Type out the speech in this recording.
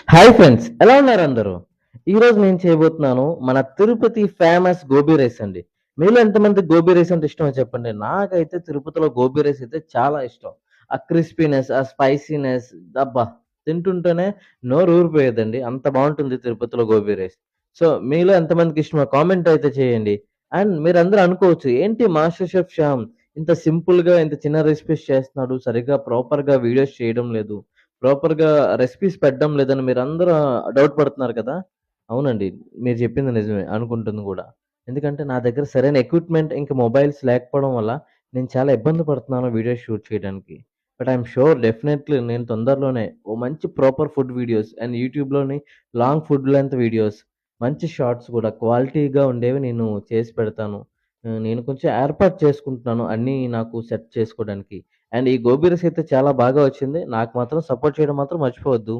Hi friends, ఎలా ఉన్నారు అందరూ? ఈరోజు నేను చేయబోతున్నాను మన తిరుపతి ఫేమస్ గోబీ రైస్ అండి. మీలో ఎంతమందికి గోబీ రైస్ అంటే ఇష్టమో చెప్పండి? నాకైతే తిరుపతిలో గోబీ రైస్ అయితే చాలా ఇష్టం. ఆ క్రిస్పీనెస్, ఆ స్పైసీనెస్ అబ్బా! తింటుంటేనే నోరు ఊరిపోయేదండి. అంత బావుంటుంది తిరుపతిలో గోబీ రైస్. సో, మీలో ఎంతమందికి ఇష్టమో కామెంట్ అయితే చేయండి. అండ్ మీరందరూ అనుకోవచ్చు, ఏంటి మాస్టర్ షెఫ్ శ్యామ్ ఇంత సింపుల్‌గా ఇంత చిన్న రెసిపీస్ చేస్తున్నాడు. సరిగ్గా ప్రాపర్‌గా వీడియోస్ చేయడం లేదు. ప్రాపర్‌గా రెసిపీస్ పెట్టడం లేదని మీరందరూ డౌట్ పడుతున్నారు కదా! అవునండి. మీరు చెప్పింది నిజమే. అనుకుంటుంది గూడా. ఎందుకంటే నా దగ్గర సరైన ఎక్విప్‌మెంట్ ఇంకా మొబైల్స్ లేకపోవడం వల్ల నేను చాలా ఇబ్బంది పడుతున్నాను వీడియోస్ షూట్ చేయడానికి. But I am sure definitely నేను తొందరలోనే ఓ మంచి ప్రాపర్ ఫుడ్ వీడియోస్ అండ్ యూట్యూబ్‌లోని లాంగ్ ఫుడ్ లెంత్ వీడియోస్, మంచి షార్ట్స్ గూడా క్వాలిటీగా ఉండేవి నేను చేసి పెడతాను. నేను కొంచెం ఏర్పాటు చేసుకుంటున్నాను అన్నీ నాకు సెట్ చేసుకోవడానికి. అండ్ ఈ గోబీ రైస్ అయితే చాలా బాగా వచ్చింది. నాకు మాత్రం సపోర్ట్ చేయడం మాత్రం మర్చిపోవద్దు.